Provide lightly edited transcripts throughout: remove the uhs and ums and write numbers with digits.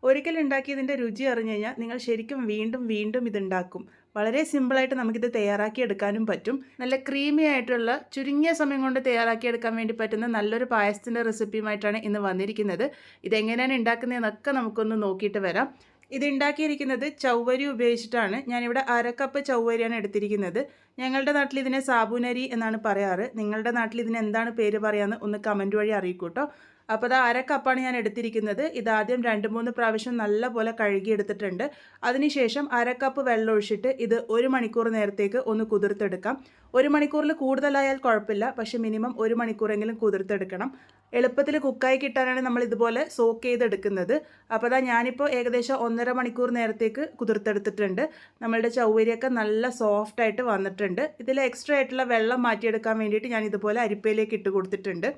ഒരിക്കൽ ഉണ്ടാക്കിയതിൻ്റെ രുചി അറിഞ്ഞു കഴിഞ്ഞാൽ നിങ്ങൾ ശരിക്കും വീണ്ടും വീണ്ടും ഇതുണ്ടാക്കും. വളരെ സിമ്പിളായിട്ട് നമുക്കിത് തയ്യാറാക്കിയെടുക്കാനും പറ്റും. നല്ല ക്രീമി ആയിട്ടുള്ള ചുരുങ്ങിയ സമയം കൊണ്ട് തയ്യാറാക്കിയെടുക്കാൻ വേണ്ടി പറ്റുന്ന നല്ലൊരു പായസത്തിൻ്റെ റെസിപ്പിയുമായിട്ടാണ് ഇന്ന് വന്നിരിക്കുന്നത്. ഇതെങ്ങനെയാണ് ഉണ്ടാക്കുന്നതെന്നൊക്കെ നമുക്കൊന്ന് നോക്കിയിട്ട് വരാം. ഇത് ഉണ്ടാക്കിയിരിക്കുന്നത് ചൗവരി ഉപയോഗിച്ചിട്ടാണ്. ഞാനിവിടെ 1/2 കപ്പ് ചൗവരിയാണ് എടുത്തിരിക്കുന്നത്. ഞങ്ങളുടെ നാട്ടിൽ ഇതിനെ സാബൂനരി എന്നാണ് പറയാറ്. നിങ്ങളുടെ നാട്ടിൽ ഇതിന് എന്താണ് പേര് പറയാമെന്ന് ഒന്ന് കമൻറ്റ് വഴി അറിയിക്കൂ കേട്ടോ. അപ്പോൾ അത് 1/2 കപ്പാണ് ഞാൻ എടുത്തിരിക്കുന്നത്. ഇതാദ്യം 2-3 പ്രാവശ്യം നല്ലപോലെ കഴുകിയെടുത്തിട്ടുണ്ട്. അതിനുശേഷം 1/2 കപ്പ് വെള്ളം ഒഴിച്ചിട്ട് ഇത് 1 മണിക്കൂർ നേരത്തേക്ക് ഒന്ന് കുതിർത്തെടുക്കാം. 1 മണിക്കൂറിൽ കൂടുതലായാൽ കുഴപ്പമില്ല, പക്ഷേ മിനിമം 1 മണിക്കൂറെങ്കിലും കുതിർത്തെടുക്കണം. എളുപ്പത്തിൽ കുക്കായി കിട്ടാനാണ് നമ്മൾ ഇതുപോലെ സോക്ക് ചെയ്തെടുക്കുന്നത്. അപ്പോൾ അതാ ഞാനിപ്പോൾ ഏകദേശം 1.5 മണിക്കൂർ നേരത്തേക്ക് കുതിർത്തെടുത്തിട്ടുണ്ട്. നമ്മളുടെ ചൗവരിയൊക്കെ നല്ല സോഫ്റ്റായിട്ട് വന്നിട്ടുണ്ട്. ഇതിൽ എക്സ്ട്രാ ആയിട്ടുള്ള വെള്ളം മാറ്റിയെടുക്കാൻ വേണ്ടിയിട്ട് ഞാൻ ഇതുപോലെ അരിപ്പയിലേക്ക് ഇട്ട് കൊടുത്തിട്ടുണ്ട്.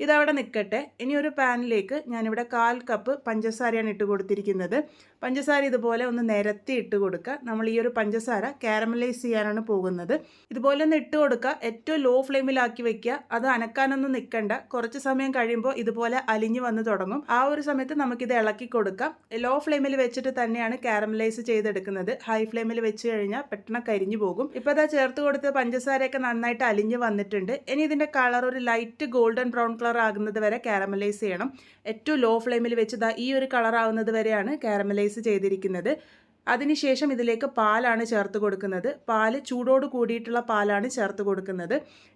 ഇതവിടെ നിൽക്കട്ടെ. ഇനി ഒരു പാനിലേക്ക് ഞാനിവിടെ 1/4 കപ്പ് പഞ്ചസാരയാണ് ഇട്ട് കൊടുത്തിരിക്കുന്നത്. പഞ്ചസാര ഇതുപോലെ ഒന്ന് നിരത്തി ഇട്ട് കൊടുക്കുക. നമ്മൾ ഈ ഒരു പഞ്ചസാര കാരമലൈസ് ചെയ്യാനാണ് പോകുന്നത്. ഇതുപോലെ ഒന്ന് ഇട്ട് കൊടുക്കുക. ഏറ്റവും ലോ ഫ്ലെയിമിലാക്കി വെക്കുക. അത് അനക്കാനൊന്നും നിൽക്കണ്ട. കുറച്ച് സമയം കഴിയുമ്പോൾ ഇതുപോലെ അലിഞ്ഞു വന്ന് തുടങ്ങും. ആ ഒരു സമയത്ത് നമുക്കിത് ഇളക്കി കൊടുക്കാം. ലോ ഫ്ലെയിമിൽ വെച്ചിട്ട് തന്നെയാണ് കാരമലൈസ് ചെയ്തെടുക്കുന്നത്. ഹൈ ഫ്ലെയിമിൽ വെച്ച് കഴിഞ്ഞാൽ പെട്ടെന്ന് കരിഞ്ഞു പോകും. ഇപ്പോൾ അതാ ചേർത്ത് കൊടുത്ത് പഞ്ചസാരയൊക്കെ നന്നായിട്ട് അലിഞ്ഞ് വന്നിട്ടുണ്ട്. ഇനി ഇതിൻ്റെ കളർ ഒരു ലൈറ്റ് ഗോൾഡൻ ബ്രൗൺ കളർ ആകുന്നത് വരെ കാരമലൈസ് ചെയ്യണം. ഏറ്റവും ലോ ഫ്ലെയിമിൽ വെച്ച് ഈ ഒരു കളർ ആവുന്നത് വരെയാണ് കാരമലൈസ് ചെയ്തിരിക്കുന്നത്. അതിനുശേഷം ഇതിലേക്ക് പാലാണ് ചേർത്ത് കൊടുക്കുന്നത്. പാല് ചൂടോട് കൂടിയിട്ടുള്ള പാലാണ് ചേർത്ത് കൊടുക്കുന്നത്.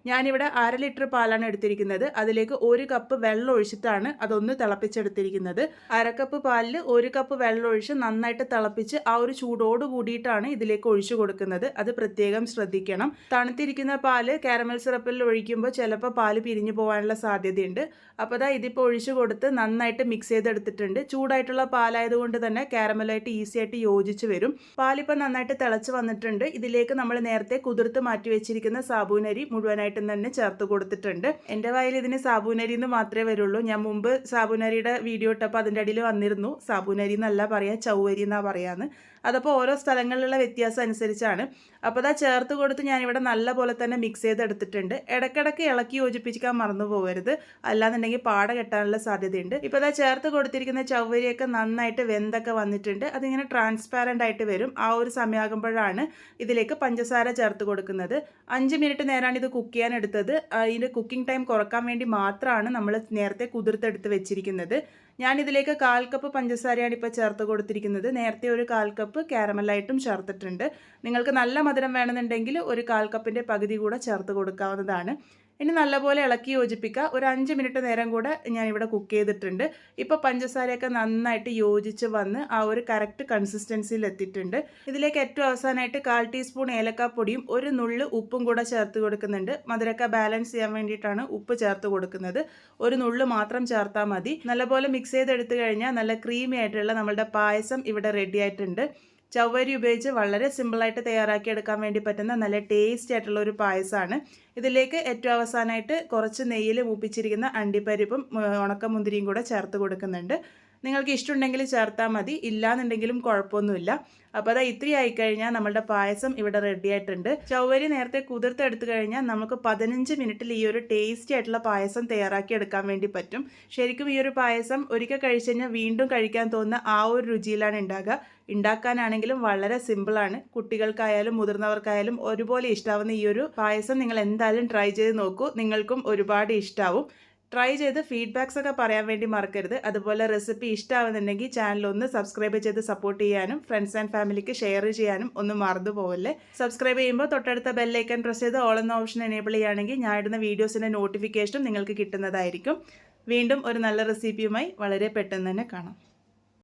ഞാനിവിടെ 1/2 ലിറ്റർ പാലാണ് എടുത്തിരിക്കുന്നത്. അതിലേക്ക് 1 കപ്പ് വെള്ളം ഒഴിച്ചിട്ടാണ് അതൊന്ന് തിളപ്പിച്ചെടുത്തിരിക്കുന്നത്. 1/2 കപ്പ് പാലിൽ 1 കപ്പ് വെള്ളം ഒഴിച്ച് നന്നായിട്ട് തിളപ്പിച്ച് ആ ഒരു ചൂടോട് കൂടിയിട്ടാണ് ഇതിലേക്ക് ഒഴിച്ചു കൊടുക്കുന്നത്. അത് പ്രത്യേകം ശ്രദ്ധിക്കണം. തണുത്തിരിക്കുന്ന പാല് കാരമൽ സിറപ്പിൽ ഒഴിക്കുമ്പോൾ ചിലപ്പോൾ പാല് പിരിഞ്ഞു പോകാനുള്ള സാധ്യതയുണ്ട്. അപ്പോൾ അതാ ഇതിപ്പോൾ ഒഴിച്ചു കൊടുത്ത് നന്നായിട്ട് മിക്സ് ചെയ്തെടുത്തിട്ടുണ്ട്. ചൂടായിട്ടുള്ള പാലായതുകൊണ്ട് തന്നെ കാരമലായിട്ട് ഈസി ആയിട്ട് യോജിച്ച് വരും. പാലിപ്പോൾ നന്നായിട്ട് തിളച്ച് വന്നിട്ടുണ്ട്. ഇതിലേക്ക് നമ്മൾ നേരത്തെ കുതിർത്ത് മാറ്റി വെച്ചിരിക്കുന്ന സാബൂനരി മുഴുവനായിട്ടും തന്നെ ചേർത്ത് കൊടുത്തിട്ടുണ്ട്. എൻ്റെ വായിൽ ഇതിന് സാബൂനരി എന്ന് മാത്രമേ വരുള്ളൂ. ഞാൻ മുമ്പ് സാബൂനരിയുടെ വീഡിയോ ഇട്ടപ്പോൾ അതിൻ്റെ അടിയിൽ വന്നിരുന്നു സാബൂനരി എന്നല്ല പറയുക, ചൗവരി എന്നാണ് പറയാന്ന്. അതപ്പോൾ ഓരോ സ്ഥലങ്ങളിലുള്ള വ്യത്യാസം അനുസരിച്ചാണ്. അപ്പോൾ അതാ ചേർത്ത് കൊടുത്ത് ഞാനിവിടെ നല്ല പോലെ തന്നെ മിക്സ് ചെയ്തെടുത്തിട്ടുണ്ട്. ഇടയ്ക്കിടയ്ക്ക് ഇളക്കി യോജിപ്പിക്കാൻ മറന്നു പോകരുത്, അല്ലാന്നുണ്ടെങ്കിൽ പാട കെട്ടാനുള്ള സാധ്യതയുണ്ട്. ഇപ്പോൾ അതാ ചേർത്ത് കൊടുത്തിരിക്കുന്ന ചൗവരിയൊക്കെ നന്നായിട്ട് വെന്തൊക്കെ വന്നിട്ടുണ്ട്. അതിങ്ങനെ ട്രാൻസ്പാരൻ്റ് ആയിട്ട് വരും. ആ ഒരു സമയമാകുമ്പോഴാണ് ഇതിലേക്ക് പഞ്ചസാര ചേർത്ത് കൊടുക്കുന്നത്. 5 മിനിറ്റ് നേരമാണ് ഇത് കുക്ക് ചെയ്യാൻ എടുത്തത്. ഇതിൻ്റെ കുക്കിംഗ് ടൈം കുറക്കാൻ വേണ്ടി മാത്രമാണ് നമ്മൾ നേരത്തെ കുതിർത്തെടുത്ത് വെച്ചിരിക്കുന്നത്. ഞാനിതിലേക്ക് 1/4 കപ്പ് പഞ്ചസാരയാണ് ഇപ്പോൾ ചേർത്ത് കൊടുത്തിരിക്കുന്നത്. നേരത്തെ ഒരു 1/4 കപ്പ് കാരമലായിട്ടും ചേർത്തിട്ടുണ്ട്. നിങ്ങൾക്ക് നല്ല മധുരം വേണമെന്നുണ്ടെങ്കിൽ ഒരു 1/4 കപ്പിൻ്റെ പകുതി കൂടെ ചേർത്ത് കൊടുക്കാവുന്നതാണ്. ഇനി നല്ലപോലെ ഇളക്കി യോജിപ്പിക്കുക. ഒരു 5 മിനിറ്റ് നേരം കൂടെ ഞാനിവിടെ കുക്ക് ചെയ്തിട്ടുണ്ട്. ഇപ്പോൾ പഞ്ചസാരയൊക്കെ നന്നായിട്ട് യോജിച്ച് വന്ന് ആ ഒരു കറക്റ്റ് കൺസിസ്റ്റൻസിയിൽ എത്തിയിട്ടുണ്ട്. ഇതിലേക്ക് ഏറ്റവും അവസാനമായിട്ട് 1/4 ടീസ്പൂൺ ഏലക്കാപ്പൊടിയും 1 നുള്ള് ഉപ്പും കൂടെ ചേർത്ത് കൊടുക്കുന്നുണ്ട്. മധുരമൊക്കെ ബാലൻസ് ചെയ്യാൻ വേണ്ടിയിട്ടാണ് ഉപ്പ് ചേർത്ത് കൊടുക്കുന്നത്. 1 നുള്ള് മാത്രം ചേർത്താൽ മതി. നല്ലപോലെ മിക്സ് ചെയ്തെടുത്ത് കഴിഞ്ഞാൽ നല്ല ക്രീമി ആയിട്ടുള്ള നമ്മളുടെ പായസം ഇവിടെ റെഡി ആയിട്ടുണ്ട്. ചൗവരി ഉപയോഗിച്ച് വളരെ സിമ്പിളായിട്ട് തയ്യാറാക്കിയെടുക്കാൻ വേണ്ടി പറ്റുന്ന നല്ല ടേസ്റ്റി ആയിട്ടുള്ള ഒരു പായസമാണ്. ഇതിലേക്ക് ഏറ്റവും അവസാനമായിട്ട് കുറച്ച് നെയ്യിൽ മൂപ്പിച്ചിരിക്കുന്ന അണ്ടിപ്പരിപ്പും ഉണക്കമുന്തിരിയും കൂടെ ചേർത്ത് കൊടുക്കുന്നുണ്ട്. നിങ്ങൾക്ക് ഇഷ്ടമുണ്ടെങ്കിൽ ചേർത്താൽ മതി, ഇല്ലാന്നുണ്ടെങ്കിലും കുഴപ്പമൊന്നുമില്ല. അപ്പോൾ അത് ഇത്രയും ആയിക്കഴിഞ്ഞാൽ നമ്മളുടെ പായസം ഇവിടെ റെഡി ആയിട്ടുണ്ട്. ചൗവരി നേരത്തെ കുതിർത്തെടുത്ത് കഴിഞ്ഞാൽ നമുക്ക് 15 മിനിറ്റിൽ ഈ ഒരു ടേസ്റ്റി ആയിട്ടുള്ള പായസം തയ്യാറാക്കി എടുക്കാൻ വേണ്ടി പറ്റും. ശരിക്കും ഈ ഒരു പായസം ഒരിക്കൽ കഴിച്ചു കഴിഞ്ഞാൽ വീണ്ടും കഴിക്കാൻ തോന്നുന്ന ആ ഒരു രുചിയിലാണ് ഉണ്ടാകുക. ഉണ്ടാക്കാനാണെങ്കിലും വളരെ സിമ്പിളാണ്. കുട്ടികൾക്കായാലും മുതിർന്നവർക്കായാലും ഒരുപോലെ ഇഷ്ടാവുന്ന ഈ ഒരു പായസം നിങ്ങൾ എന്തായാലും ട്രൈ ചെയ്ത് നോക്കൂ. നിങ്ങൾക്കും ഒരുപാട് ഇഷ്ടാവും. ട്രൈ ചെയ്ത് ഫീഡ്ബാക്സ് ഒക്കെ പറയാൻ വേണ്ടി മറക്കരുത്. അതുപോലെ റെസിപ്പി ഇഷ്ടമാവുന്നുണ്ടെങ്കിൽ ചാനൽ ഒന്ന് സബ്സ്ക്രൈബ് ചെയ്ത് സപ്പോർട്ട് ചെയ്യാനും ഫ്രണ്ട്സ് ആൻഡ് ഫാമിലിക്ക് ഷെയർ ചെയ്യാനും ഒന്നും മറന്നു പോകല്ലേ. സബ്സ്ക്രൈബ് ചെയ്യുമ്പോൾ തൊട്ടടുത്ത ബെല്ലൈക്കൺ പ്രസ് ചെയ്ത് ഓൾ എന്ന ഓപ്ഷൻ എനേബിൾ ചെയ്യുകയാണെങ്കിൽ ഞാൻ ഇടുന്ന വീഡിയോസിൻ്റെ നോട്ടിഫിക്കേഷനും നിങ്ങൾക്ക് കിട്ടുന്നതായിരിക്കും. വീണ്ടും ഒരു നല്ല റെസിപ്പിയുമായി വളരെ പെട്ടെന്ന് തന്നെ കാണാം.